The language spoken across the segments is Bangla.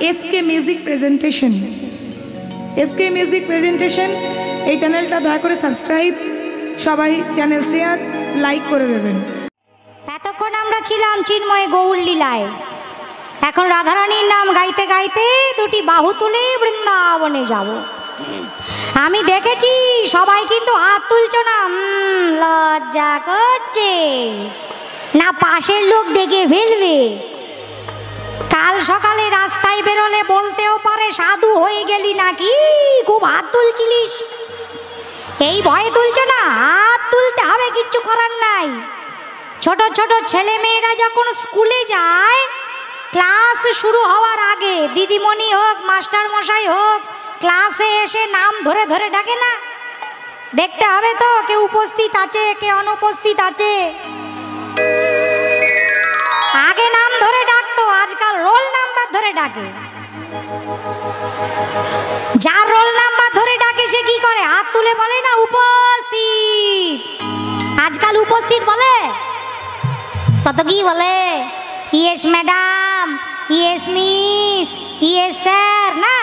SK music presentation. SK music presentation এই চ্যানেলটা দয়া করে সাবস্ক্রাইব, সবাই চ্যানেল শেয়ার লাইক করে দেবেন। এতক্ষণ আমরা ছিলাম চিন্ময় গৌর লীলায়, এখন রাধারানীর নাম গাইতে গাইতে দুটি বাহু তুলে বৃন্দাবনে যাব। আমি দেখেছি সবাই কিন্তু হাত তুলছো না, লজ্জা করছে না, পাশের লোক দেখে ফেলবে। কাল সকালে রাস্তায় বেরোলে বলতেও পারে সাধু হয়ে গেলি নাকি, খুব হাত তুলছিলিস। এই ভয়ে তুলছো না, হাত তুলতে হবে, কিচ্ছু করার নাই। ছোট ছোট ছেলে মেয়েরা যখন স্কুলে যায়, ক্লাস শুরু হওয়ার আগে দিদিমণি হোক মাস্টার মশাই হোক ক্লাসে এসে নাম ধরে ধরে ডাকে না, দেখতে হবে তো কে উপস্থিত আছে কে অনুপস্থিত আছে। আগে নাম ধরে ডাকতো, আজকাল রোল নাম্বার ধরে ডাকে। যার রোল নাম্বার ধরে ডাকে সে কি করে, হাত তুলে বলে না উপস্থিত। আজকাল উপস্থিত বলে কত কি বলে, yes madam, yes miss, yes sir না।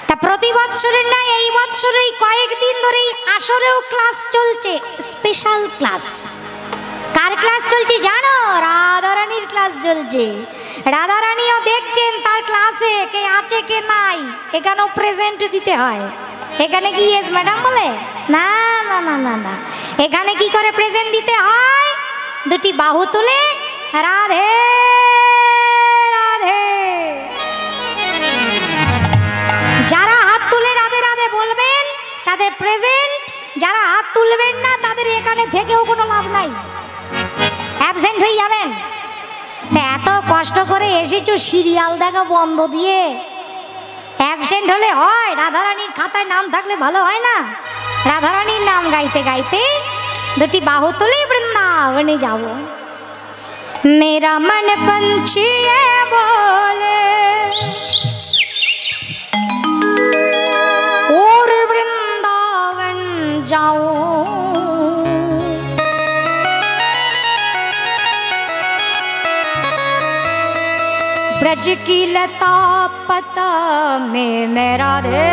তা প্রতি বৎসরের না এই বৎসরেই কয়েকদিন ধরেই আসরেও ক্লাস চলছে, স্পেশাল ক্লাস। কার ক্লাস চলছে জানো? রাধারানীর ক্লাস চলছে। রাধারানীও দেখছেন তার ক্লাসে কে আছে কে নাই, এখানেও প্রেজেন্ট দিতে হয়। এখানে কি ইয়েস ম্যাডাম বলে না, না না না না, এখানে কি করে প্রেজেন্ট দিতে হয়, দুটি বাহু তুলে রাধে রাধে। যারা হাত তুলে রাধে রাধে বলবেন তাদের প্রেজেন্ট, যারা হাত তুলবেন না তাদের এখানে থেকেও কোনো লাভ নাই, অ্যাবসেন্ট হয়ে যাবেন। এত কষ্ট করে এসেছো সিরিয়াল দেখা বন্ধ দিয়ে, অ্যাবসেন্ট হলে হয়? রাধারানীর খাতায় নাম থাকলে ভালো হয় না? রাধারানীর নাম গাইতে গাইতে দুটি বাহু তুলে বৃন্দাবনে যাব। मेरा मन पंछी बोले और वृंदावन जाओ, ब्रज की लता पता में मैं राधे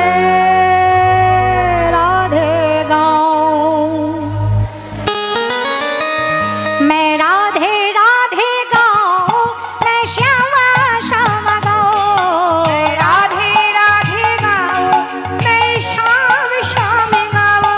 राधे गाऊं। मैं राधे राधे गाऊं, मैं श्यामा श्यामा गाऊं। राधे राधे गाऊं, मैं श्याम श्याम गाऊं।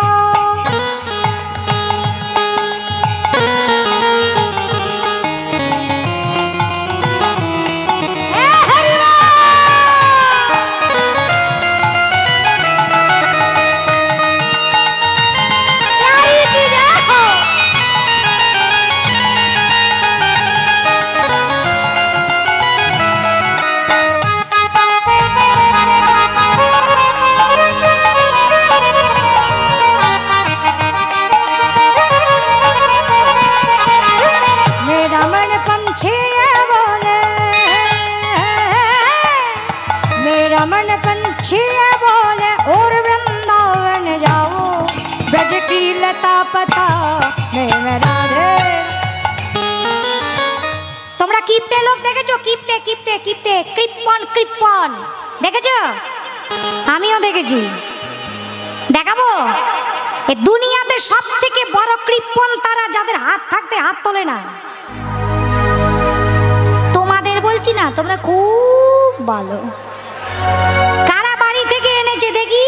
তোমরা কিপটে লোক দেখেছো? কিপটে কিপটে কিপটে কৃপণ কৃপণ দেখেছো? আমিও দেখেছি, দেখাবো। এ দুনিয়াতে সব থেকে বড় কৃপণ তারা যাদের হাত থাকতে হাত তোলে না। তোমাদের বলছি না, তোমরা খুব ভালো। কারা বাড়ি থেকে এনেছে দেখি?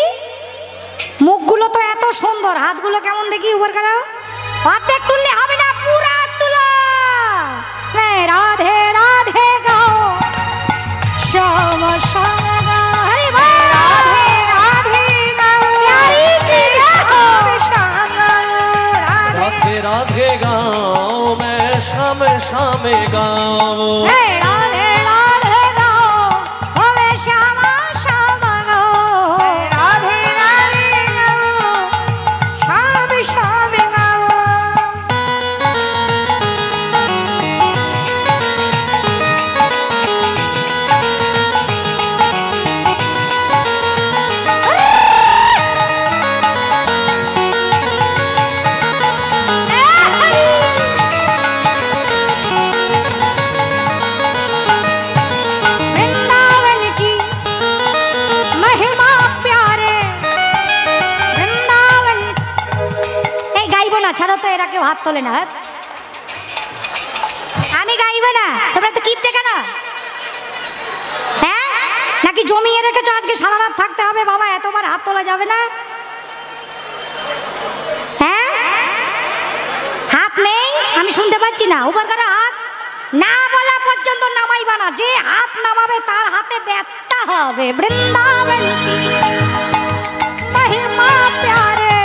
মুখগুলো তো এত সুন্দর, হাতগুলো কেমন দেখি উপর করো। অর্ধেক তুললে হবে না, পুরা তুলো। রাধে রাধে গাও, শ্যাম শ্যাম গাও, হরি বল। রাধে রাধে গাও, প্যারি की गाओ, श्याम राधे राधे गाओ, मैं श्याम श्याम गाओ। राधे राधे गाओ, मैं श्याम श्याम गाओ। राधे राधे गाओ, श्याम श्याम गाओ। এরা কেউ হাত তোলে না। আমি গাইবে না, তোমরা তো কিপটে কেন? হ্যাঁ, নাকি জমিয়ে রেখেছো আজকে সারা রাত থাকতে হবে? বাবা এতবার হাত তোলা যাবে না। হ্যাঁ, হাত নেই, আমি শুনতে পাচ্ছি না। উপর করে হাত না বলা পর্যন্ত নামাইবা না। যে হাত নামাবে তার হাতে ব্যথা হবে। বৃন্দাবন কি महिमा प्यारे,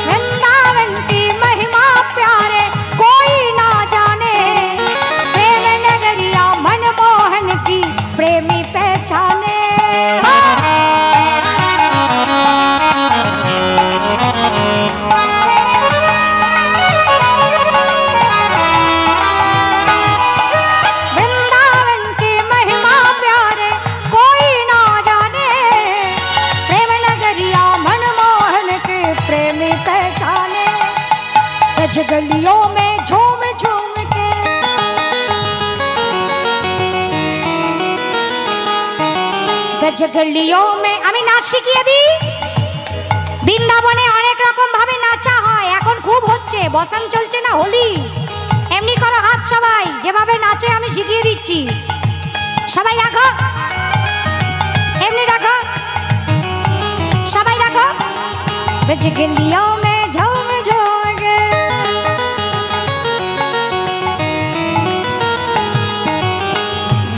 वृंदावन की महिमा प्यारे, कोई ना जाने। प्रेम नगरिया मनमोहन की प्रेमी पहचाने। वृंदावन की महिमा प्यारे, कोई ना जाने। प्रेम नगरिया मनमोहन के प्रेमी पहचाने। ब्रज गलियों में झूम झूम के, ब्रज गलियों में আমি নাচ শিখিয়ে দিই। বৃন্দাবনে অনেক রকম ভাবে নাচা হয়, এখন খুব হচ্ছে, বসান চলছে না, হোলি। এমনি করো হাত সবাই, যেভাবে নাচে আমি শিখিয়ে দিচ্ছি। সবাই রাখো, এমনি রাখো, সবাই রাখো। ब्रज गलियों में झूम झूम के,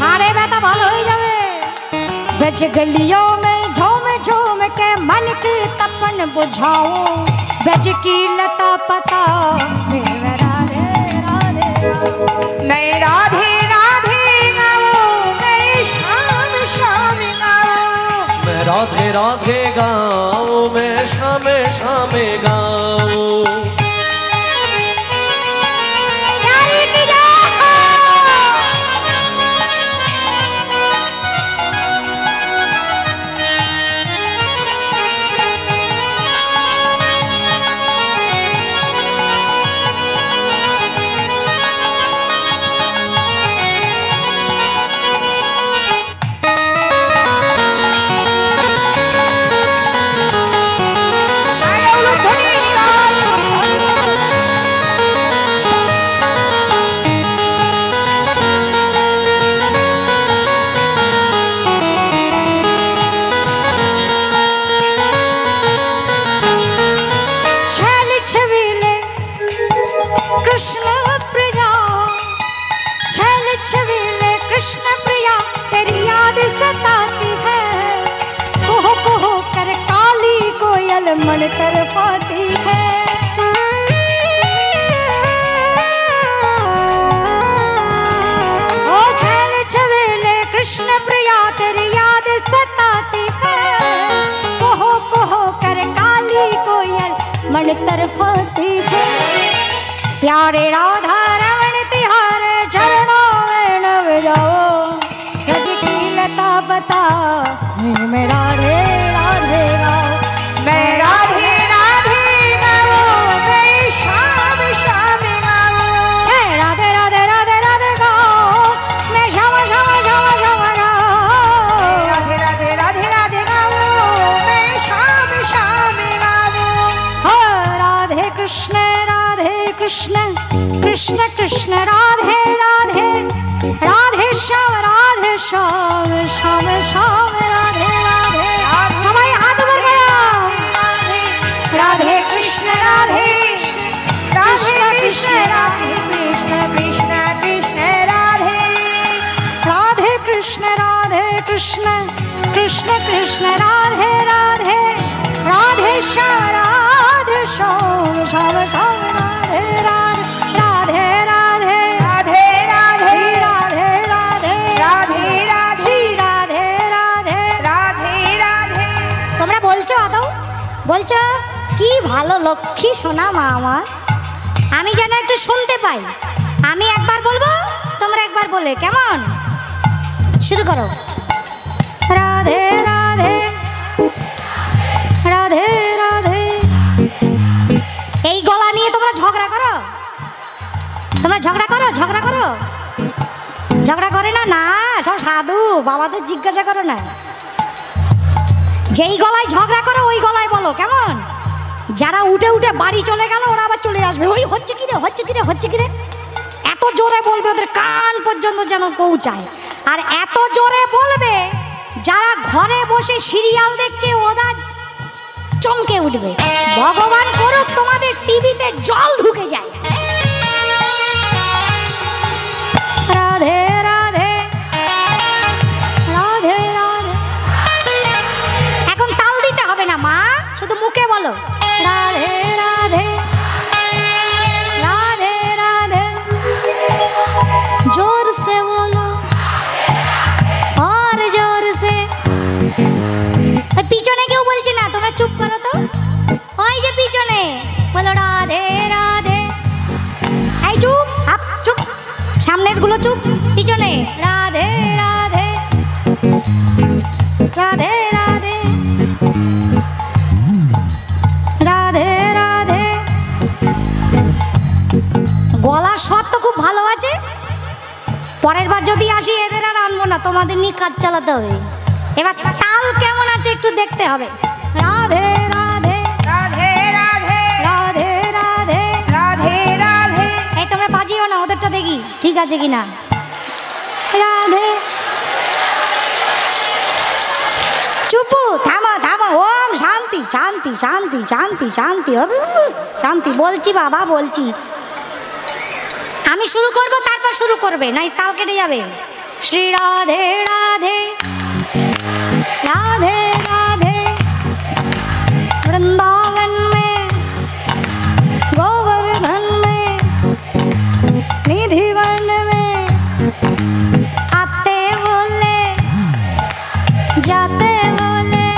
हारे बेटा ভালো হয়ে যাবে। ब्रज गलियों में झूम झूम के मन की तपन बुझाओ। ब्रज की लता पता मैं राधे राधे मैं राधे राधे गाऊं, मैं शाम शाम गाऊं। मैं राधे राधे गाऊं, मैं शामे शामे गाऊं। कृष्ण प्रिया, छल छबीले कृष्ण प्रिया, तेरी याद सताती है। कुहू कर काली कोयल मन तरफाती है। ओ छल छबीले कृष्ण प्रिया, तेरी याद सताती है। कुहू कर काली कोयल मन तरफाती है। प्यारे राधा रमण तिहारे चरणों में नव जाओ। ब्रज की लता पता मैं राधे राधे गाओ। मैं राधे राधे गाओ, मैं शाम शाम गाओ। मैं राधे राधे राधे राधे गाओ, मैं शाम शाम शाम शाम गाओ। राधे राधे राधे राधे गाओ, मैं शाम शाम गाओ। हो राधे कृष्ण कृष्ण कृष्ण कृष्ण राधे राधे, राधे श्याम श्याम श्याम श्याम राधे राधे। सबाई हाथ ऊपर करो। राधे कृष्ण राधे कृष्ण कृष्ण राधे कृष्ण कृष्ण कृष्ण राधे। राधे कृष्ण कृष्ण कृष्ण राधे राधे, राधे श्याम श्याम श्याम श्याम राधे राधे राधे राधे राधे राधे राधे राधे राधे राधे राधे राधे राधे। তোমরা বলছো আদৌ বলছো কি ভালো লক্ষ্মী সোনা মা আমার, আমি যেন একটু শুনতে পাই। আমি একবার বলবো, তোমরা একবার বলে, কেমন? শুরু করো। রাধে রাধে রাধে রাধে। এই গলা নিয়ে তোমরা ঝগড়া করো, তোমরা ঝগড়া করো, ঝগড়া করো, ঝগড়া করে না? না, সব সাধু বাবাদের জিজ্ঞাসা করো না। যেই গলায় ঝগড়া করো ওই গলায় বলো, কেমন? যারা উঠে উঠে বাড়ি চলে গেল ওরা আবার চলে আসবে, ওই হচ্ছে কিরে হচ্ছে কিরে হচ্ছে কিরে, এত জোরে বলবে ওদের কান পর্যন্ত যেন পৌঁছায়। আর এত জোরে বলবে যারা ঘরে বসে সিরিয়াল দেখছে ওরা চমকে উঠবে। ভগবান করুক তোমাদের টিভিতে জল ঢুকে যায়। রাধে রাধে রাধে রাধে। এখন তাল দিতে হবে না মা, শুধু মুখে বলো রাধে রাধে রাধে রাধে। जोर से बोलो और जोर से। পিছনে কেউ বলছে না, তোমরা চুপ করো তো। ওই যে পিছনে বলো রাধে রাধে। এই চুপ, আপ চুপ, সামনের গুলো চুপ, পিছনে রাধে রাধে রাধে রাধে রাধে রাধে। গলার স্বর তো খুব ভালো আছে। পরের বার যদি আসি এদের আর আনবো না, তোমাদের নিয়ে কাজ চালাতে হবে। এবার তাল কেমন আছে একটু দেখতে হবে। রাধে রাধে রাধে রাধে রাধে রাধে রাধে রাধে। এই তোমরা বাজিও না, ওদেরটা দেখি ঠিক আছে কিনা। রাধে। চুপু, থামো থামো। ওম শান্তি শান্তি শান্তি শান্তি শান্তি শান্তি। বলছি বাবা বলছি, আমি শুরু করব তারপর শুরু করবে, নাই তাল কেটে যাবে। শ্রী রাধে রাধে राधे राधे। वृंदावन में गोवर्धन में निधिवन में आते बोले जाते बोले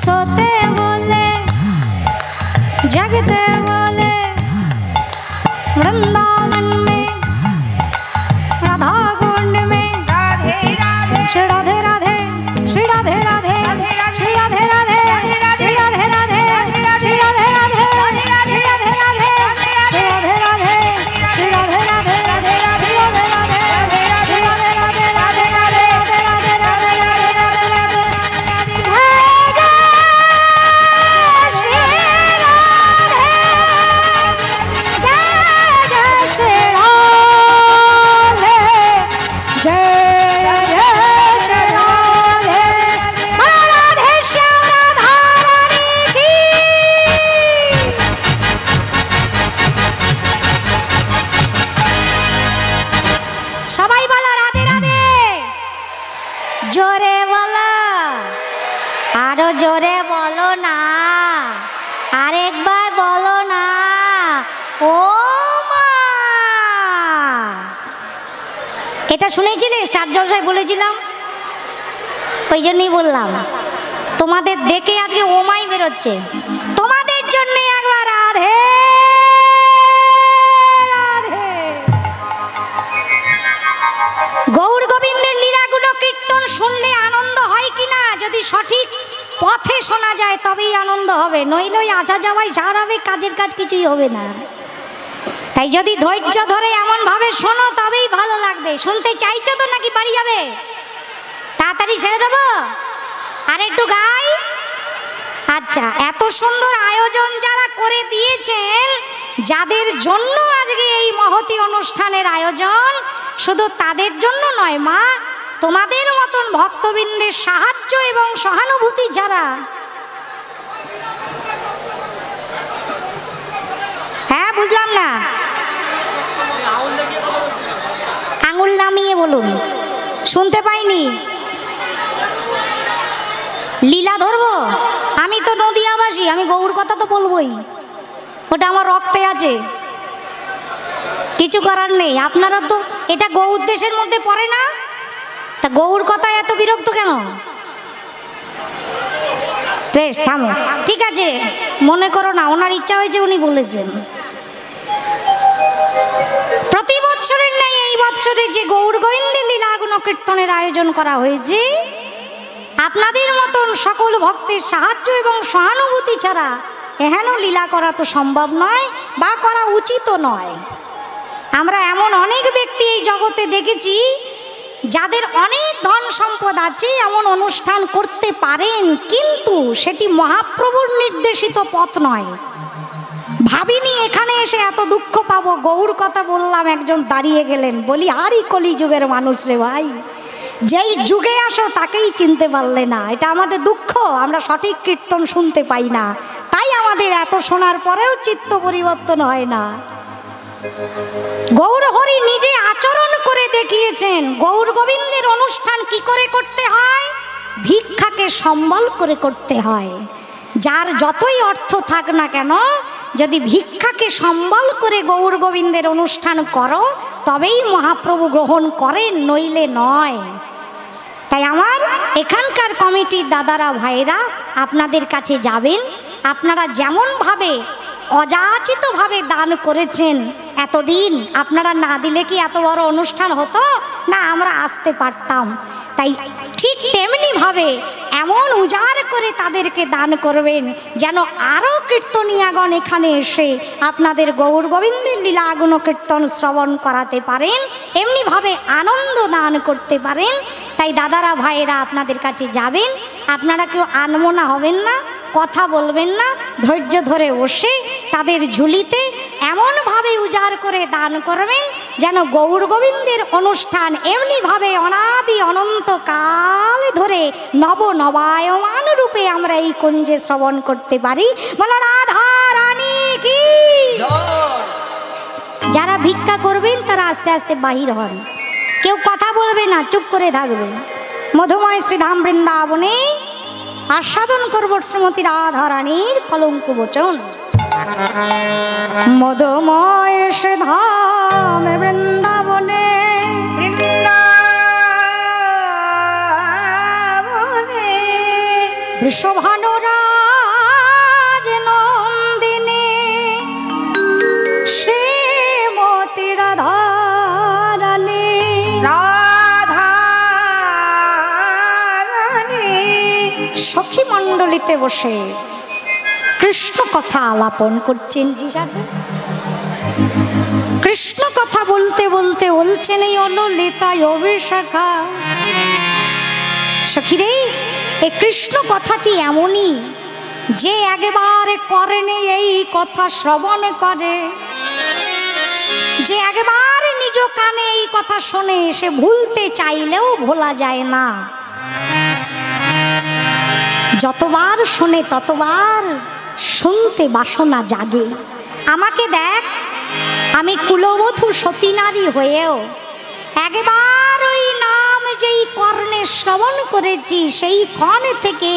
सोते बोले जगते बोले। वृंदावन में राधा कुंड में राधे राधे श्री राधे राधे श्री राधे राधे श्री राधे राधे श्री राधे राधे श्री राधे राधे श्री राधे राधे श्री राधे राधे श्री राधे राधे श्री राधे राधे श्री राधे राधे राधे राधे राधे राधे राधे राधे राधे। जय जय श्री राधे, जय जय श्री राधे, जय जय श्री राधे। राधे श्याम राधा रानी की। সবাই বলো রাধে রাধে। জোরে বলো, আরো জোরে বলো না, আরেকবার বলো না। ও মা, এটা শুনেছিলে স্টার জলসায় বলেছিলাম, ওই জন্যই বললাম। তোমাদের দেখে আজকে ওমাই বেরোচ্ছে। তোমাদের জন্য একবার রাধে রাধে। গৌর গোবিন্দের লীলাগুলো কীর্তন শুনলে আনন্দ হয় কিনা, যদি সঠিক পথে শোনা যায় তবেই আনন্দ হবে, নইলে ওই আসা যাওয়াই সারাবে, কাজের কাজ কিছুই হবে না। তাই যদি ধৈর্য ধরে এমন ভাবে শোনো তবেই ভালো লাগবে। শুনতে চাইছো তো নাকি বাড়ি যাবে? তাড়াতাড়ি ছেড়ে দেবো, আর একটু গাই। আচ্ছা, এত সুন্দর আয়োজন যারা করে দিয়েছেন, যাদের জন্য আজকে এই মহতি অনুষ্ঠানের আয়োজন, শুধু তাদের জন্য নয় মা, তোমাদের মতন ভক্তবৃন্দের সাহায্য এবং সহানুভূতি যারা, হ্যাঁ বুঝলাম না, আঙুল নামিয়ে বলুন, শুনতে পাইনি। লীলা ধরবো? আমি তো নদিয়াবাসী, আমি গৌর কথা তো বলবোই, ওটা আমার রক্তে আছে, কিছু করার নেই। আপনারা তো এটা গৌর দেশের মধ্যে পড়ে না, তা গৌর কথা এত বিরক্ত কেন? বেশ থামো, ঠিক আছে, মনে করো না, ওনার ইচ্ছা হয়েছে, উনি বলেছেন। প্রতি বৎসরের নেই এই বৎসরে যে গৌর গোবিন্দের লীলা গুণ কীর্তনের আয়োজন করা হয়েছে, আপনাদের মতন সকল ভক্তের সাহায্য এবং সহানুভূতি ছাড়া এহেন লীলা করা তো সম্ভব নয়, বা করা উচিতও নয়। আমরা এমন অনেক ব্যক্তি এই জগতে দেখেছি যাদের অনেক ধন সম্পদ আছে, এমন অনুষ্ঠান করতে পারেন, কিন্তু সেটি মহাপ্রভুর নির্দেশিত পথ নয়। ভাবিনি এখানে এসে এত দুঃখ পাবো। গৌর কথা বললাম, একজন দাঁড়িয়ে গেলেন। বলি আরই কলিযুগের মানুষ রে ভাই, যেই যুগে আসো তাকেই চিনতে পারলে না। এটা আমাদের দুঃখ, আমরা সঠিক কীর্তন শুনতে পাই না, তাই আমাদের এত শোনার পরেও চিত্ত পরিবর্তন হয় না। গৌরহরি নিজে আচরণ করে দেখিয়েছেন গৌর গোবিন্দের অনুষ্ঠান কি করে করতে হয়। ভিক্ষাকে সম্বল করে করতে হয়। যার যতই অর্থ থাক না কেন, যদি ভিক্ষাকে সম্বল করে গৌর গোবিন্দের অনুষ্ঠান করো তবেই মহাপ্রভু গ্রহণ করেন, নইলে নয়। তাই আমার এখানকার কমিটির দাদারা ভাইরা আপনাদের কাছে যাবেন, আপনারা যেমনভাবে অযাচিতভাবে দান করেছেন এতদিন, আপনারা না দিলে কি এত বড় অনুষ্ঠান হতো না? আমরা আসতে পারতাম। তাই ঠিক তেমনিভাবে এমন উজাড় করে তাদেরকে দান করবেন যেন আরও কীর্তনিয়াগণ এখানে এসে আপনাদের গৌর গোবিন্দের লীলা গুণ কীর্তন শ্রবণ করাতে পারেন, এমনিভাবে আনন্দ দান করতে পারেন। তাই দাদারা ভাইয়েরা আপনাদের কাছে যাবেন, আপনারা কেউ আনমনা হবেন না, কথা বলবেন না, ধৈর্য ধরে বসে তাদের ঝুলিতে এমনভাবে উজাড় করে দান করবেন যেন গৌর গোবিন্দের অনুষ্ঠান এমনিভাবে অনাদি অনন্তকাল ধরে নবনবায়মান রূপে আমরা এই কুঞ্জে শ্রবণ করতে পারি। বলো রাধা রানী কি। যারা ভিক্ষা করবেন তারা আস্তে আস্তে বাহির হন, কেউ কথা বলবে না, চুপ করে থাকবে। মধুময় শ্রীধাম বৃন্দাবনে আস্বাদন করব শ্রীমতী রাধা রানীর কলঙ্ক বচন। মধুময় শ্রীধাম বৃন্দাবনে বৃষভানুরাজ নন্দিনী শ্রীমতী রাধা রানী। সখী মণ্ডলীতে বসে কৃষ্ণ কথা আলাপন করছেন। কৃষ্ণ কথা বলতে বলতে বলছেন এই অললিতায় অভিশাখা। সখীরে, এই কৃষ্ণ কথাটি এমনই যে একেবারে করেনি এই কথা শ্রবণ করে, যে একেবারে নিজ কানে এই কথা শোনে, সে ভুলতে চাইলেও ভোলা যায় না। যতবার শোনে ততবার শুনতে বাসনা জাগে। আমাকে দেখ, আমি কুলবধূ সতী নারী হয়েও একবার ওই নাম যেই কর্ণে শ্রবণ করেছি সেই ক্ষণ থেকে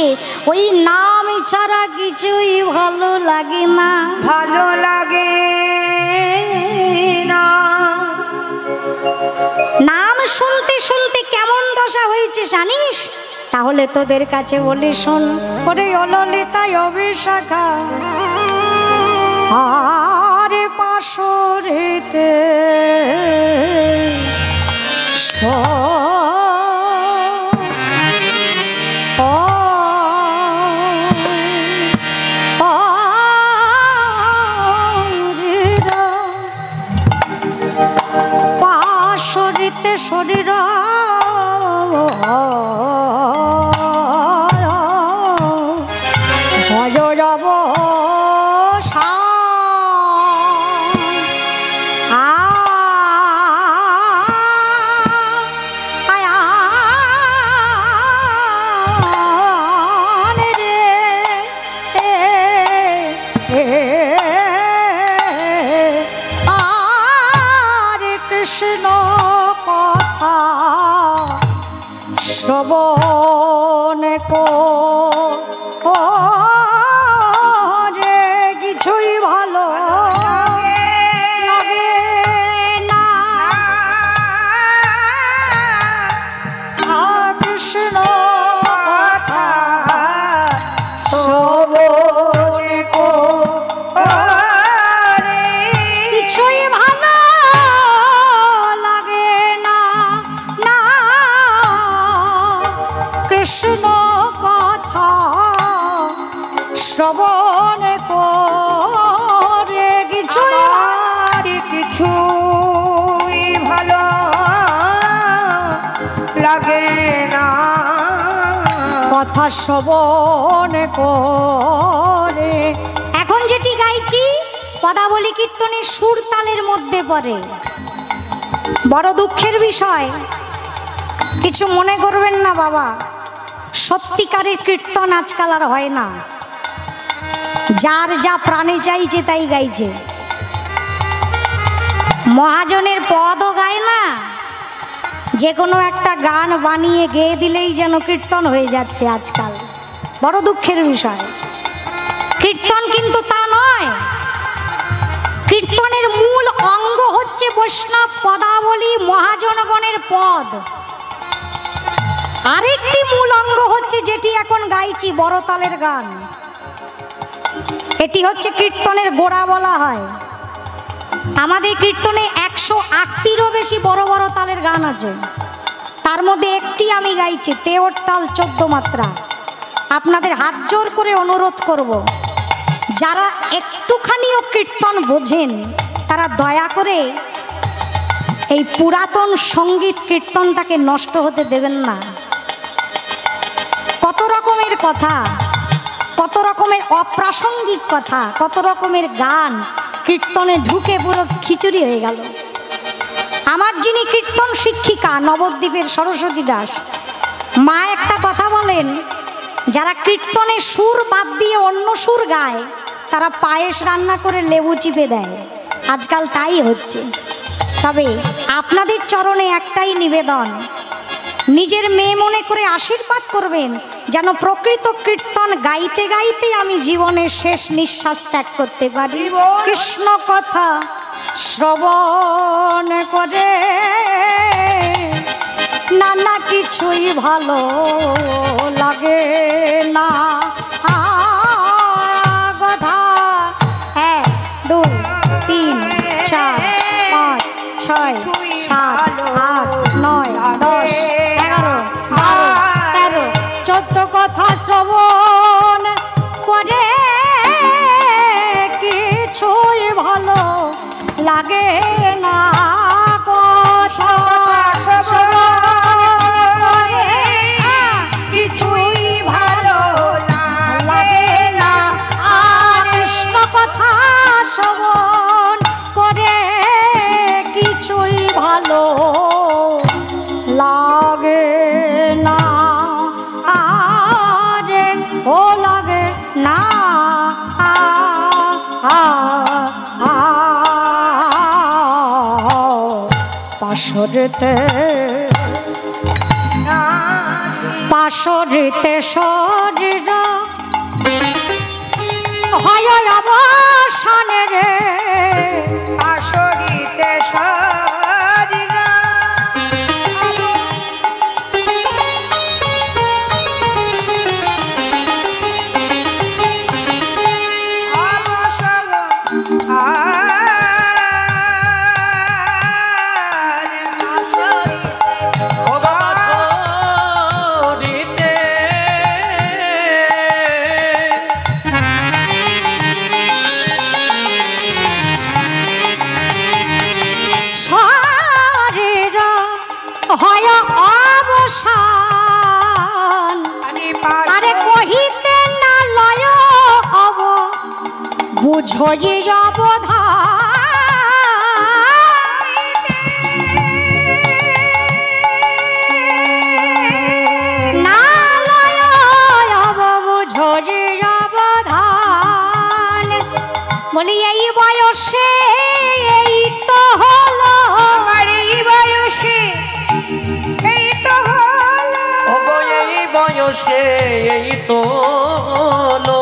ওই নাম ছাড়া কিছুই ভালো লাগে না, ভালো লাগে না। নাম শুনতে শুনতে কেমন দশা হয়েছে জানিস? তাহলে তোদের কাছে বলি শোন। ওরে অললিতায় অভিশাখা আরে পাশরিতে পাশরিতে শরীর শ্রবণ করে কিছুই ভালো লাগে না। কৃষ্ণ কথা শ্রবণ করে কিছুই ভালো লাগে না। কৃষ্ণ কথা শ্রবণ করে কিছুই ভালো লাগে না, কথা শ্রবণ করে। এখন যেটি গাইছি পদাবলী কীর্তনের সুর তালের মধ্যে পড়ে। বড় দুঃখের বিষয়, কিছু মনে করবেন না বাবা, সত্যিকারের কীর্তন আজকাল আর হয় না। যার যা প্রাণে চাইছে তাই গাইছে। মহাজনের পদও গায় না, যে কোনো একটা গান বানিয়ে গেয়ে দিলেই যেন কীর্তন হয়ে যাচ্ছে আজকাল। বড় দুঃখের বিষয়। কীর্তন কিন্তু তা নয়। কীর্তনের মূল অঙ্গ হচ্ছে বৈষ্ণব পদাবলী, মহাজনগণের পদ। আরেকটি মূল অঙ্গ হচ্ছে যেটি এখন গাইছি, বড় তালের গান। এটি হচ্ছে কীর্তনের গোড়া বলা হয়। আমাদের কীর্তনে 108টিরও বেশি বড় বড় তালের গান আছে। তার মধ্যে একটি আমি গাইছি, তেওর তাল 14 মাত্রা। আপনাদের হাত জোর করে অনুরোধ করব, যারা একটুখানিও কীর্তন বোঝেন তারা দয়া করে এই পুরাতন সঙ্গীত কীর্তনটাকে নষ্ট হতে দেবেন না। কত রকমের কথা, কত রকমের অপ্রাসঙ্গিক কথা, কত রকমের গান কীর্তনে ঢুকে পুরো খিচুড়ি হয়ে গেল। আমার যিনি কীর্তন শিক্ষিকা নবদ্বীপের সরস্বতী দাস মা একটা কথা বলেন, যারা কীর্তনে সুর বাদ দিয়ে অন্য সুর গায় তারা পায়েস রান্না করে লেবু চিপে দেয়। আজকাল তাই হচ্ছে। তবে আপনাদের চরণে একটাই নিবেদন, নিজের মেয়ে মনে করে আশীর্বাদ করবেন যেন প্রকৃত কীর্তন গাইতে গাইতে আমি জীবনের শেষ নিঃশ্বাস ত্যাগ করতে পারি। কৃষ্ণ কথা শ্রবণ করে নানা কিছুই ভালো লাগে না। গধা 1 2 3 4 5 6 7 8 9 10 11 12 13 14 কথা শ্রবণ করে কিছুই ভালো লাগে না। কথা শ্রবণ করে কিছুই ভালো লাগে না। আর কৃষ্ণ কথা শ্রবণ করে কিছুই ভালো লাগে না। আরে ও লাগে না। পাশরিতে শরীর হয় অবসানে রে। পাশরিতে শরীর হয় অবসান। আরে কহিতে না লয় হব বুঝি অবধান। না লয় হব বুঝি অবধান। বলি এই বয়সে এই তো হলো, এই বয়সে এই তো হলো, এই বয়সে এই তো হলো।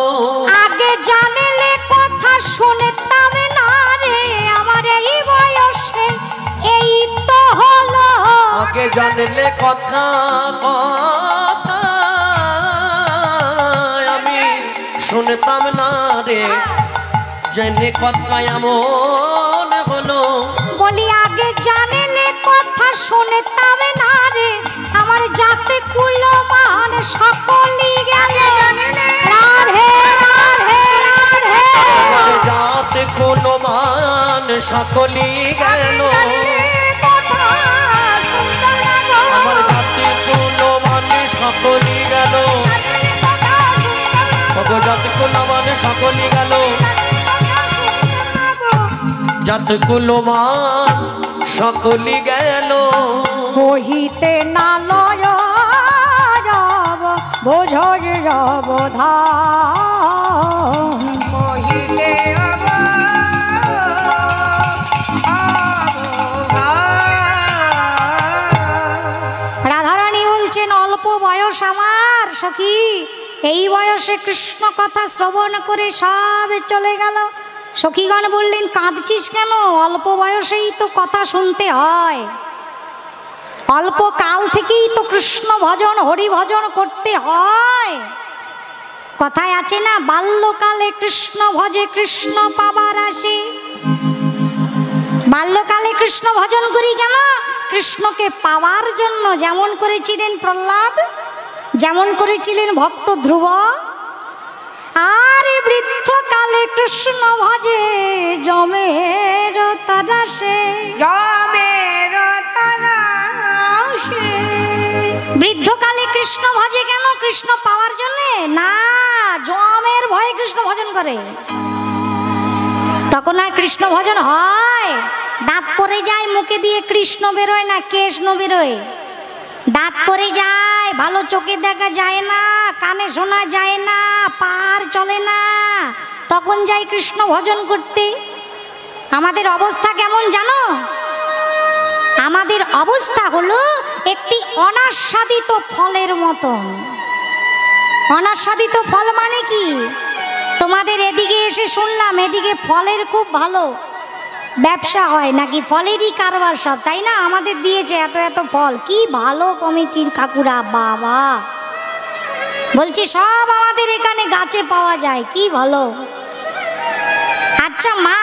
আগে জানলে কথা শুনতাম না রে, আমার এই বয়সে এই তো হলো। আগে জানলে কথা কথা আমি শুনতাম না রে, জেনে কথা এমন হলো। বলি আগে জানলে কথা শুনতাম না রে, আমার জাতে কুলমান সকলই গেল। রাধে রাধে রাধে। আমার জাতে কুলমান সকলই গেল। আমার জাতি কুলমান সকলি গেল যত কুলমান সকলি গেল কহিতে না লয় রব বোঝর রবধান কহিতে রাধারানী বলছেন অল্প বয়স আমার সখী, এই বয়সে কৃষ্ণ কথা শ্রবণ করে সব চলে গেল। সখীগণ বললেন কাঁদছিস কেন? অল্প বয়সেই তো কথা শুনতে হয়, অল্প কাল থেকেই তো কৃষ্ণ ভজন হরি ভজন করতে হয়। কথায় আছে না, বাল্যকালে কৃষ্ণ ভজে কৃষ্ণ পাবার আসে। বাল্যকালে কৃষ্ণ ভজন করি কেন? কৃষ্ণকে পাওয়ার জন্য। যেমন করেছিলেন প্রহ্লাদ, যেমন করেছিলেন ভক্ত ধ্রুব। আর বৃদ্ধকালে কৃষ্ণ ভজে জমের তারাসে, জমের তারাসে। বৃদ্ধকালে কৃষ্ণ ভজে কেন? কৃষ্ণ পাওয়ার জন্যে না, জমের ভয়ে কৃষ্ণ ভজন করে। তখন আর কৃষ্ণ ভজন হয়? দাঁত পড়ে যায়, মুখে দিয়ে কৃষ্ণ বেরোয় না, কৃষ্ণ বেরোয়। দাঁত পড়ে যায়, ভালো চোখে দেখা যায় না, কানে শোনা যায় না, পার চলে না, তখন যাই কৃষ্ণ ভজন করতে। আমাদের অবস্থা কেমন জানো? আমাদের অবস্থা হলো একটি অনাস্বাদিত ফলের মতন। অনাস্বাদিত ফল মানে কি? তোমাদের এদিকে এসে শুনলাম এদিকে ফলের খুব ভালো ব্যবসা হয়, নাকি ফলেরই কারবার সব, তাই না? আমাদের দিয়েছে এত এত ফল, কি ভালো কমিটির কাকুরা, বাবা বলছি সব আমাদের এখানে গাছে পাওয়া যায়, কি ভালো। আচ্ছা মা,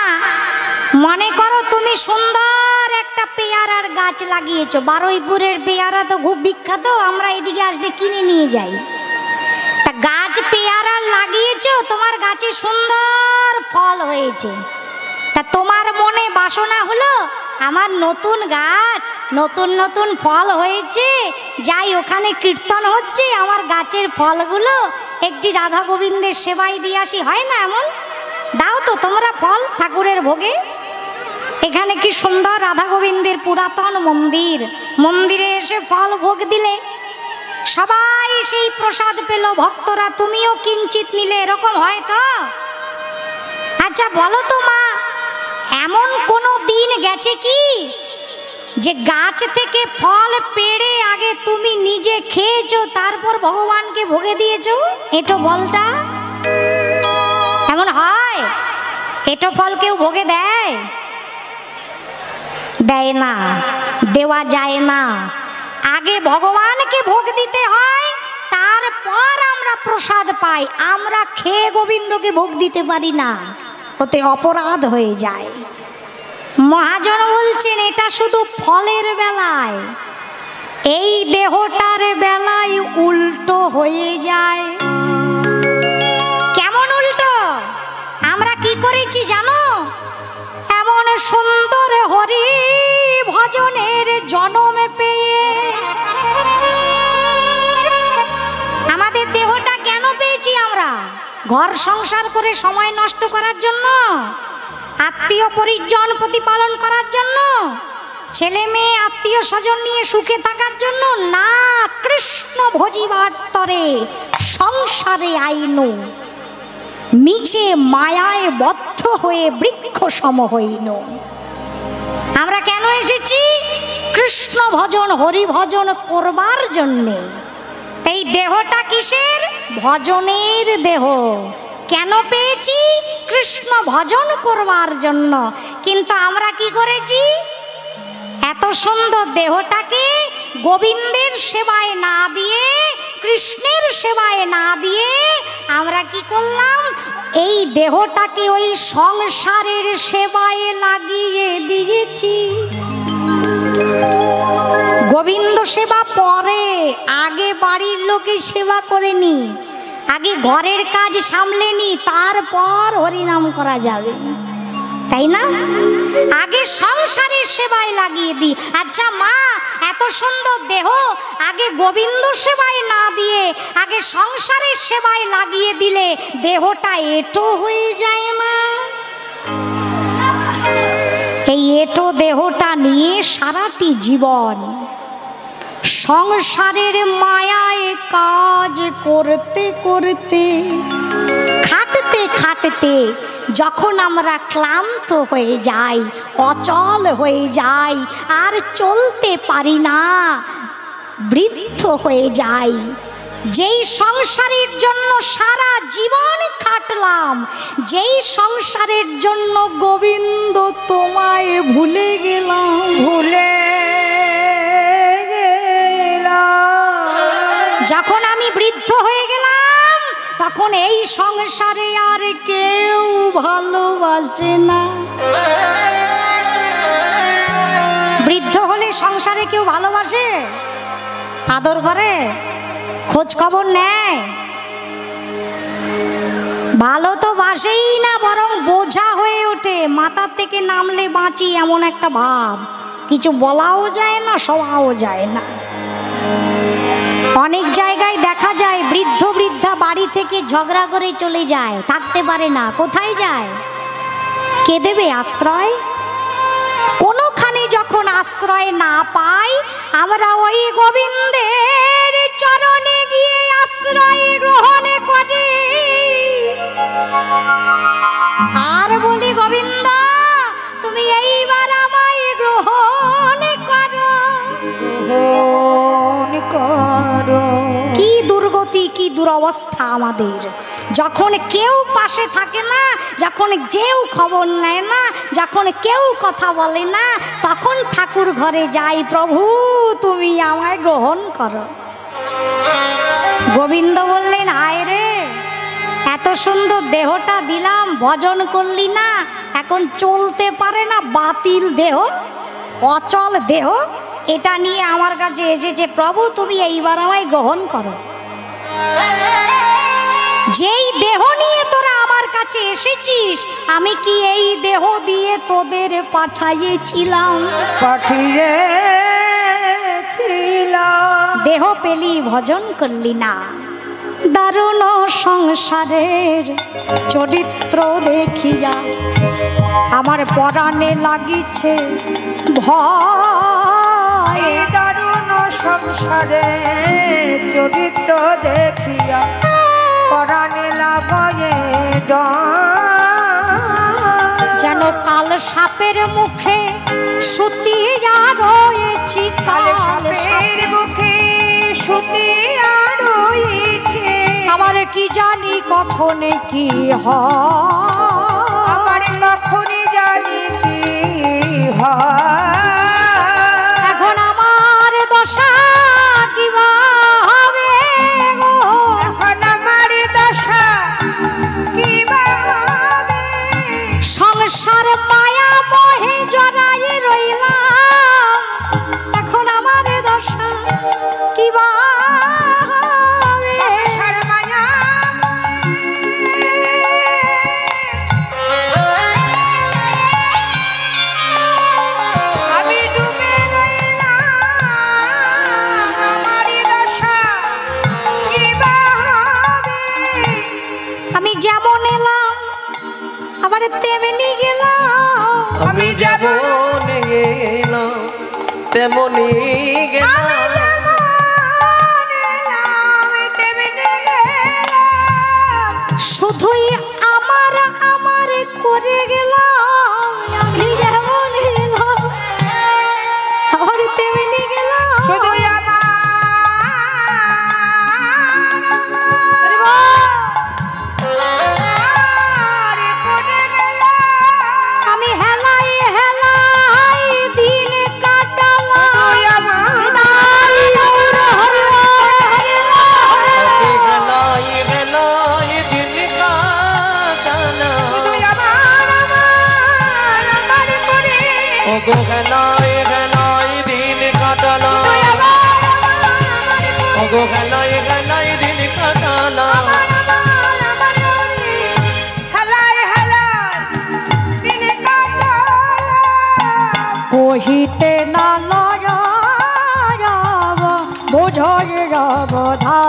মনে করো তুমি সুন্দর একটা পেয়ারার গাছ লাগিয়েছো, বারুইপুরের পেয়ারা তো খুব বিখ্যাত, আমরা এদিকে আসলে কিনে নিয়ে যাই। তা গাছ পেয়ারা লাগিয়েছো, তোমার গাছে সুন্দর ফল হয়েছে, তা তোমার মনে বাসনা হলো আমার নতুন গাছ, নতুন নতুন ফল হয়েছে, যাই ওখানে কীর্তন হচ্ছে, আমার গাছের ফলগুলো একটি রাধা গোবিন্দের সেবায় দিয়ে আসি, হয় না এমন? দাও তো তোমরা ফল ঠাকুরের ভোগে। এখানে কি সুন্দর রাধা গোবিন্দের পুরাতন মন্দির, মন্দিরে এসে ফল ভোগ দিলে সবাই সেই প্রসাদ পেল, ভক্তরা তুমিও কিঞ্চিত নিলে, এরকম হয় তো? আচ্ছা বলো তো মা, এমন কোনো দিন গেছে কি যে গাছ থেকে ফল পেড়ে আগে তুমি নিজে খেয়েছো, তারপর ভগবানকে ভোগে দিয়েছো? এটো ফলটা এমন হয়? এটো ফল কেউ ভোগে দেয়? দেয় না, দেওয়া যায় না। আগে ভগবানকে ভোগ দিতে হয়, তারপর আমরা প্রসাদ পাই। আমরা খেয়ে গোবিন্দকে ভোগ দিতে পারি না, ওতে অপরাধ হয়ে যায়। মহাজন বলছেন এটা শুধু ফলের বেলায়, এই দেহটার বেলায় উল্টো হয়ে যায়। কেমন উল্টো? আমরা কি করেছি জানো? এমন সুন্দর হরি ভজনের জন্ম পেয়ে আমাদের দেহটা কেন পেয়েছি আমরা? ঘর সংসার করে সময় নষ্ট করার জন্য, আত্মীয় পরিজন প্রতিপালন করার জন্য, ছেলে মেয়ে আত্মীয় স্বজন নিয়ে সুখে থাকার জন্য না, কৃষ্ণ ভজিবার তরে সংসারে আইনু মিছে মায়ায় বদ্ধ হয়ে বৃক্ষ সম হইন। আমরা কেন এসেছি? কৃষ্ণ ভজন হরি ভজন করবার জন্যে। এই দেহটা কিসের? ভজনের দেহ। কেন পেয়েছি? কৃষ্ণ ভজন করবার জন্য। কিন্তু আমরা কি করেছি? এত সুন্দর দেহটাকে গোবিন্দের সেবায় না দিয়ে, কৃষ্ণের সেবায় না দিয়ে আমরা কি করলাম? এই দেহটাকে ওই সংসারের সেবায় লাগিয়ে দিয়েছি। গোবিন্দ সেবা পরে, আগে বাড়ির লোকে সেবা করেনি, আগে ঘরের কাজ সামলেনি, তারপর হরিনাম করা যাবে, তাই না? আগে সংসারের সেবায় লাগিয়ে দিই। আচ্ছা মা, এত সুন্দর দেহ আগে গোবিন্দ সেবায় না দিয়ে, আগে তাহলে সংসারের সেবায় লাগিয়ে দিলে দেহটা এঁটো হয়ে যায় না? এই এঁটো দেহটা নিয়ে সারাটি জীবন সংসারের মায়ায় কাজ করতে করতে খাটতে খাটতে যখন আমরা ক্লান্ত হয়ে যাই, অচল হয়ে যাই, আর চলতে পারি না, বৃদ্ধ হয়ে যাই, যেই সংসারের জন্য সারা জীবন খাটলাম, যেই সংসারের জন্য গোবিন্দ তোমায় ভুলে গেলাম, যখন আমি বৃদ্ধ হয়ে গেলাম তখন এই সংসারে আর কেউ ভালোবাসে না। বৃদ্ধ হলে সংসারে কেউ ভালোবাসে, আদর করে, খোঁজ খবর নেয়? ভালো তো বাসেই না, বরং বোঝা হয়ে ওঠে। মাথার থেকে নামলে বাঁচি এমন একটা ভাব, কিছু বলাও যায় না, শোয়াও যায় না। অনেক জায়গায় দেখা যায় বৃদ্ধ বৃদ্ধা বাড়ি থেকে ঝগড়া করে চলে যায়, থাকতে পারে না। কোথায় যায়? কে দেবে আশ্রয়? কোনোখানে যখন আশ্রয় না পাই, আমরা ওই গোবিন্দের চরণে গিয়ে আশ্রয় গ্রহণ করি আর বলি, গোবিন্দ তুমি এইবার আমায় গ্রহণ করো। কি দুর্গতি, কি দুরবস্থা আমাদের! যখন কেউ পাশে থাকে না, যখন কেউ খবর নেয় না, যখন কেউ কথা বলে না, তখন ঠাকুর ঘরে যাই, প্রভু তুমি আমায় গ্রহণ করো। গোবিন্দ বললেন, হায় রে, এত সুন্দর দেহটা দিলাম, ভজন করলি না, এখন চলতে পারে না, বাতিল দেহ, অচল দেহ, এটা নিয়ে আমার কাছে এসেছে, প্রভু তুমি এইবার আমায় গ্রহণ করো। যেই দেহ নিয়ে তোরা আমার কাছে এসেছিস, আমি কি এই দেহ দিয়ে তোদের পাঠিয়েছিলাম? দেহ পেলি, ভজন করলি না। দারুণ সংসারের চরিত্র দেখিয়া আমার পরাণে লাগিছে ভয়। দারুণ সংসারের চরিত্র দেখিয়া পরাণে লাগে যেন কাল সাপের মুখে সুতিয়া রয়েছি, কাল সাপের মুখে সুতিয়া রয়েছে। আমার কি জানি কখন কি হয়, আমার কখন জানি কি হয়। এখন আমার দশা কিবা হবে গো, এখন আমার দশা কিবা হবে। সংসার মায়া মোহে জড়াই রইলাম, এখন আমার দশা কিবা হবে। সংসার মায়া আমি ডুবে রইলাম, আমার দশা কিবা হবে। আমি যেমন এলাম আবার তেমনি গেলাম, আমি যেমন গেলাম তেমনি গেলাম। শুধুই আমার আমার করে গেলাম, আমি যেমন এলাম আবার তেমনি গেলাম। শুধু আমি হেলাই হেলাই দিন কাটালাম, গেলাই গেলাই দিন কাটালাম। ও গো গেলাই গেলাই দিন কাটালাম। ও গো গেলাই গেলাই দিন কাটালাম। কহিতে না লয় যাব বোঝয় যাব ধা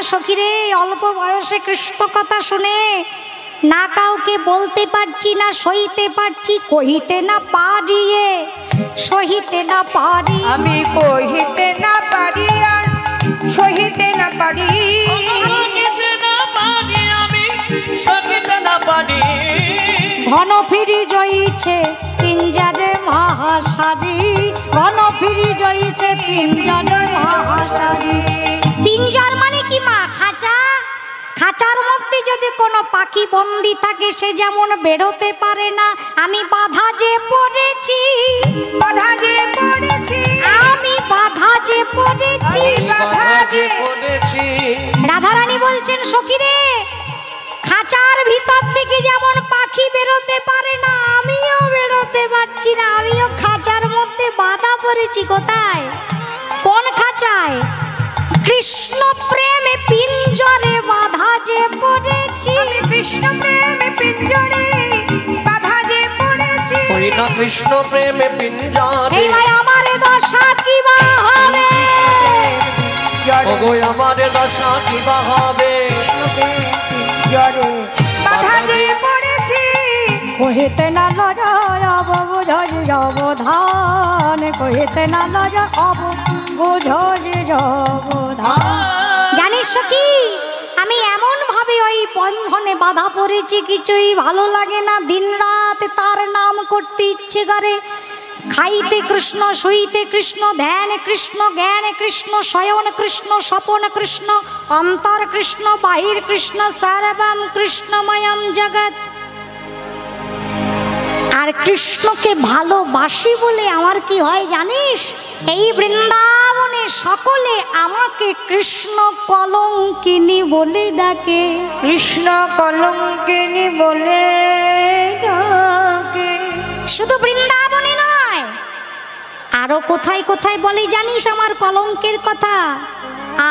সখীরে, অল্প বয়সে কৃষ্ণ কথা শুনে না কাউকে বলতে পারছি না, সইতে পারছি, কহিতে না পারিয়ে, সহিতে না পারি। আমি কহিতে না পারি আর সহিতে না পারি। সহিতে না পারি, আমি সহিতে না পারি। ঘন ফিরি জয়ীছে পিঞ্জারে মহাসারি, ঘন ফিরি জয়ীছে পিঞ্জারে মহাসারি। পিঞ্জর মানে কি মা? খাঁচা। খাঁচার মধ্যে যদি কোনো পাখি বন্দি থাকে সে যেমন বেরোতে পারে না, আমি বাধা যে পড়েছি, বাধা যে পড়েছি, আমি বাধা যে পড়েছি। বাধা যে পড়েছি। রাধারানী বলছেন সখীরে, খাঁচার ভিতর থেকে যেমন পাখি বেরোতে পারে না, আমিও বেরোতে পারছি না, আমিও খাঁচার মধ্যে বাধা পড়েছি। কোথায়? কোন খাঁচায়? কৃষ্ণ প্রেমে পিঞ্জরে বাধা যে পড়েছি। আমি কৃষ্ণ প্রেমে পিঞ্জরে বাধা যে পড়েছি। ওই না কৃষ্ণ প্রেমে পিঞ্জরে। এই ভাই আমারে দশা কি বা হবে? ওগো আমার দশা কি বা হবে? পিঞ্জরে বাধা যে পড়েছি। কহিতে না লজয় অবুঝরি অবধান, কহিতে না লজয় অবুঝরি অবধান। জানিস কি, আমি এমন ভাবে ওই বন্ধনে বাধা পড়েছি, কিছুই ভালো লাগে না। দিন রাত তার নাম করতে ইচ্ছে করে। খাইতে কৃষ্ণ, শুইতে কৃষ্ণ, ধ্যান কৃষ্ণ, জ্ঞান কৃষ্ণ, শয়ন কৃষ্ণ, স্বপন কৃষ্ণ, অন্তর কৃষ্ণ, বাহির কৃষ্ণ, সর্বম কৃষ্ণময়ম জগৎ। আর কৃষ্ণকে ভালোবাসি বলে আমার কি হয় জানিস? এই বৃন্দাবনে সকলে আমাকে কৃষ্ণ কলঙ্কিনী বলে ডাকে। কৃষ্ণ কলঙ্কিনী বলে ডাকে। শুধু বৃন্দাবনে নয়, আরো কোথায় কোথায় বলে জানিস আমার কলঙ্কের কথা?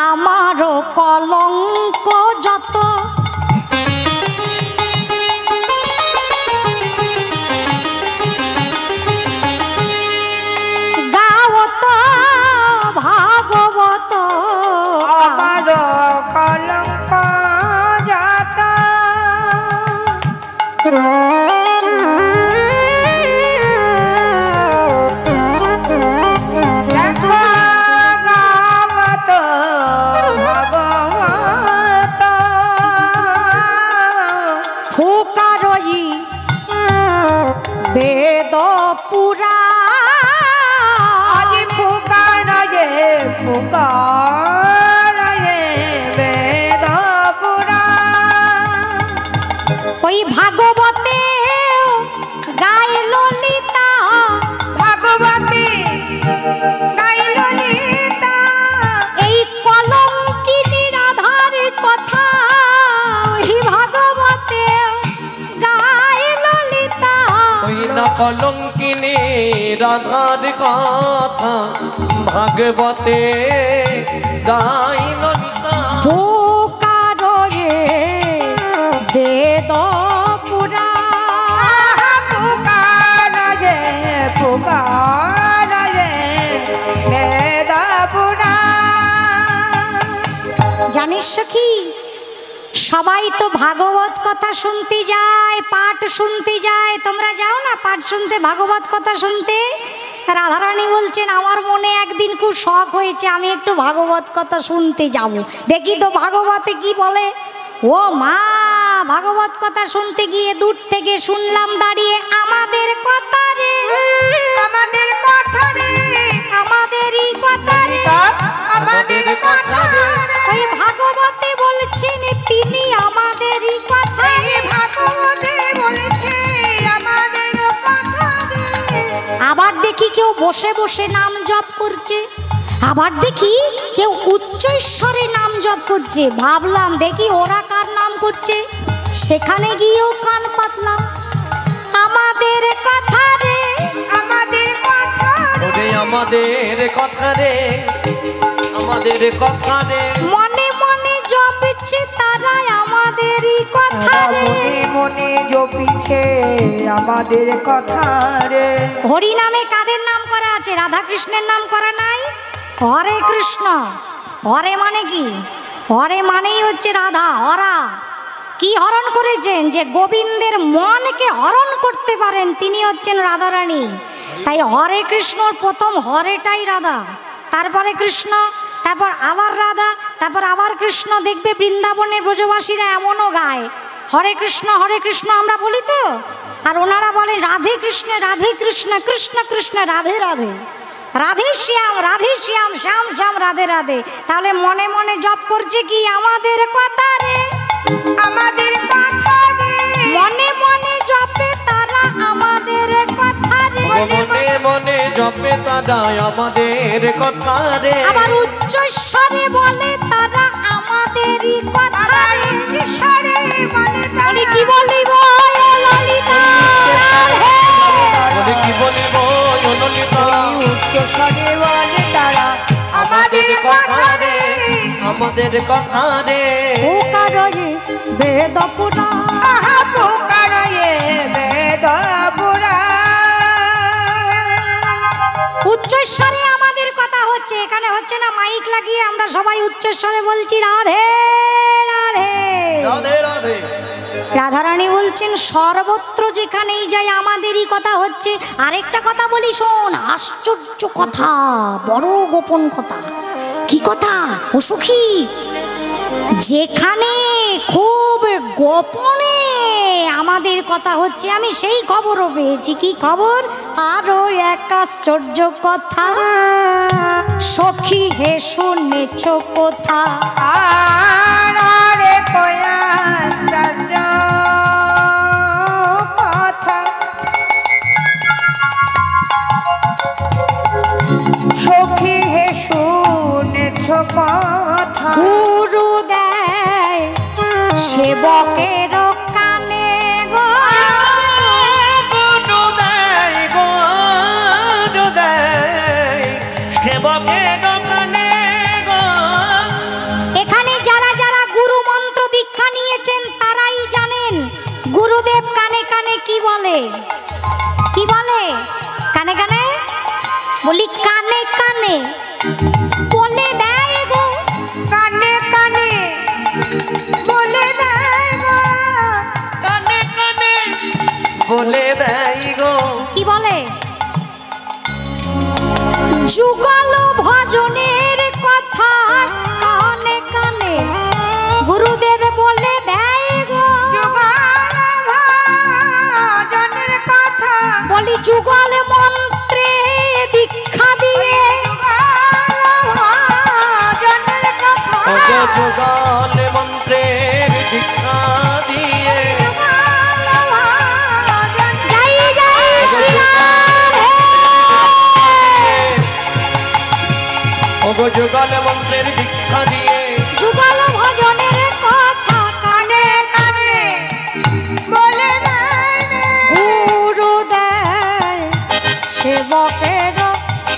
আমারও কলঙ্ক যত, গাওত ভাগবত, আমার কলঙ্ক যত। দেখো গাবত ভাগবত। ফুকারই বেদ পুরাণ, আজ ফুকার যে ফুকার যে বেদ পুরাণ। ওই ভাগবতে গায় ললিতা, ভাগবতী গাই ললিতা। এই কলঙ্কিনী রাধার কথা ওই ভাগবতে গায় ললিতা। ওই না কলঙ্কিনী রাধার কথা ভাগবতে গাই ললিতা। ফুকারয়ে বেদ পুরাণ, ফুকার যে ফুকার যে বেদ পুরাণ। জানিস কি, সবাই তো ভাগবত কথা শুনতে যায়, পাঠ শুনতে যায়। তোমরা যাও না পাঠ শুনতে, ভাগবত কথা শুনতে? রাধারানী বলছেন আমার মনে একদিন খুব শখ হয়েছে, আমি একটু ভাগবত কথা শুনতে যাব। দেখি তো ভাগবতে কি বলে। ও মা, ভাগবত কথা শুনতে গিয়ে দূর থেকে শুনলাম দাঁড়িয়ে, আমাদের কথা রে, আমাদের কথা রে, আমাদেরই কথা রে, আমাদের কথা রে। ওই ভাগবতে বলছেন তিনি আমাদেরই কথা রে। ভাগবতে বলেছে আমাদের কথা রে। আবার দেখি কেউ বসে বসে নাম জপ করছে, আবার দেখি কেউ উচ্চ ঈশ্বরে নাম জপ করছে। ভাবলাম দেখি ওরা কার নাম করছে, সেখানে গিয়েও কান পাতলাম। আমাদের কথা রে, আমাদের কথা রে। ওরে আমাদের কথা রে, আমাদের কথা রে। মনে মনে জপছে তারা আমাদেরই কথা রে। মনে মনে জপিছে আমাদের কথা রে। হরি নামে কাদের নাম করা আছে? রাধা কৃষ্ণের নাম করা নাই? হরে কৃষ্ণ। হরে মানে কি? হরে মানেই হচ্ছে রাধা, হরা। কি হরণ করেছেন? যে গোবিন্দের মনকে হরণ করতে পারেন তিনি হচ্ছেন রাধারানী। তাই হরে কৃষ্ণর প্রথম হরেটাই রাধা, তারপরে কৃষ্ণ, তারপর আবার রাধা, তারপর আবার কৃষ্ণ। দেখবে বৃন্দাবনের ব্রজবাসীরা এমনও গায় হরে কৃষ্ণ আমরা বলি তো, আর ওনারা বলেন রাধে কৃষ্ণ কৃষ্ণ কৃষ্ণ রাধে রাধে, রাধে শ্যাম শ্যাম শ্যাম রাধে রাধে। তাহলে মনে মনে জপ করছে কি আমাদের কথা রে, আমাদের কথা রে, মনে মনে জপে তারা আমাদের কথা রে, মনে মনে জপে তারা আমাদের কথা রে। আবার উচ্চ স্বরে বলে তারা আমাদেরই কথা রে। ঈশ্বরে মানে বলি কি বলিব ললিতা রাধে, বলে কি বলিব ললিতা, উচ্চ স্বরে বলে তারা আমাদের কথা রে, আমাদের কথা রে। পুকারে বেদ পুরাণ, আহা পুকারে বেদ উচ্চস্বরে আমাদের কথা হচ্ছে। এখানে হচ্ছে না মাইক লাগিয়ে আমরা সবাই উচ্চস্বরে বলছি রাধে রাধে রাধে রাধে। রাধারানী বলছেন সর্বত্র যেখানেই যাই আমাদেরই কথা হচ্ছে। আরেকটা কথা বলি শোন, আশ্চর্য কথা, বড় গোপন কথা। কি কথা? ও সখী, যেখানে খুব গোপনে আমাদের কথা হচ্ছে আমি সেই খবরও পেয়েছি। কি খবর? আরো এক আশ্চর্য কথা, সখী হে শুনেছ কথা, আরে কয়া সজ কথা, সখী হে শুনেছ কথা, গুরু দেয় সেবকের কানে গো, গুরু দেয় গুরু দেয় সেবকের কানে গো। এখানে যারা যারা গুরু মন্ত্র দীক্ষা নিয়েছেন তারাই জানেন গুরুদেব কানে কানে কি বলে। কি বলে? কানে কানে বলি, কানে কানে বলে দেয় গো, কানে কানে বলে দেয় গো, কানে কানে বলে দেয় গো। কি বলে? যুগল ভজনের কথা কানে কানে গুরুদেব বলে দেয় গো, যুগল ভজনের কথা, বলি যুগল মন্ত্রে দীক্ষা দিয়ে, ভজনের কথা, যুগল মন্ত্রের দীক্ষা দিয়ে, যাই যাই শ্রীরাম হে। যুগল মন্ত্রের দীক্ষা দিয়ে, যুগল ভজনের কথা কানে কানে বলে দেয় গুরু দেয় সেবকের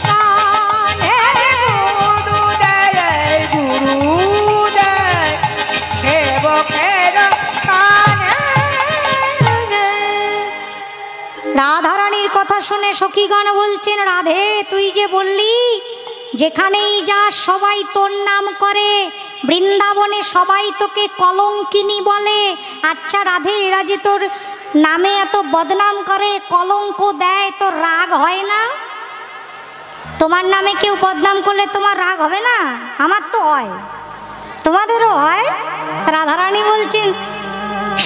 কানে, গুরু দেয় সেবকের কানে। রাধারানীর কথা শুনে সখীগণ বলছেন রাধে তুই যে বললি যেখানেই যাস সবাই তোর নাম করে, বৃন্দাবনে সবাই তোকে কলঙ্কিনী বলে। আচ্ছা রাধে, এরা যে তোর নামে এত বদনাম করে, কলঙ্ক দেয়, তোর রাগ হয় না? তোমার নামে কেউ বদনাম করলে তোমার রাগ হবে না? আমার তো হয়, তোমাদেরও হয়। রাধারানী বলছেন,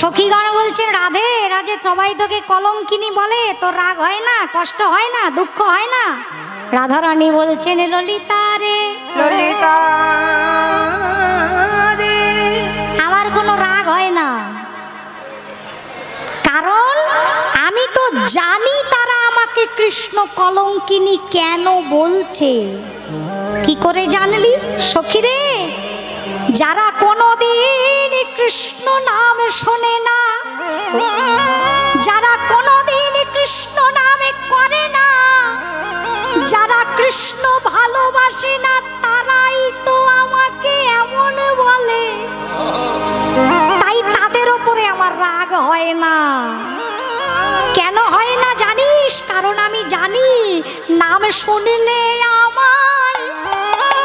সখীগণ বলছেন রাধে রাজে সবাই তোকে কলঙ্কিনী বলে, তোর রাগ হয় না, কষ্ট হয় না, দুঃখ হয় না? রাধারানী বলছেন ললিতা রে, ললিতা রে, আমার কোনো রাগ হয় না, কারণ আমি তো জানি তারা আমাকে কৃষ্ণ কলঙ্কিনী কেন বলছে। কি করে জানলি সখী রে? যারা কোনোদিন কৃষ্ণ নাম শোনে না, যারা কোনোদিন কৃষ্ণ নামে করে না, যারা কৃষ্ণ ভালোবাসে না, তারাই তো আমাকে এমন বলে। তাই তাদের ওপরে আমার রাগ হয় না। কেন হয় না জানিস? কারণ আমি জানি নাম শুনলে আমায়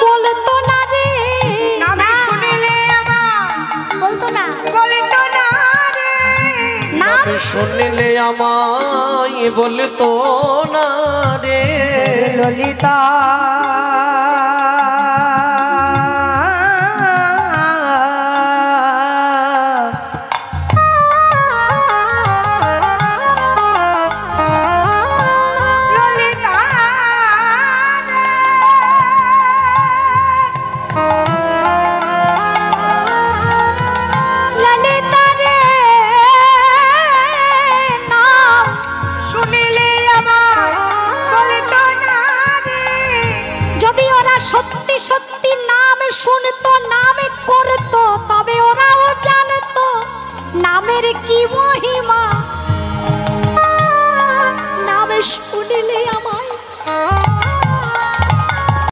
বলতো না রে, নামে শুনিলে শুনলে আমায় বলতো না রে ললিতা সত্যি সত্যি নাম শুনতো, নামে করতো, তবে ওরাও জানতো নামের কি মহিমা। নামে শুনলে আমায়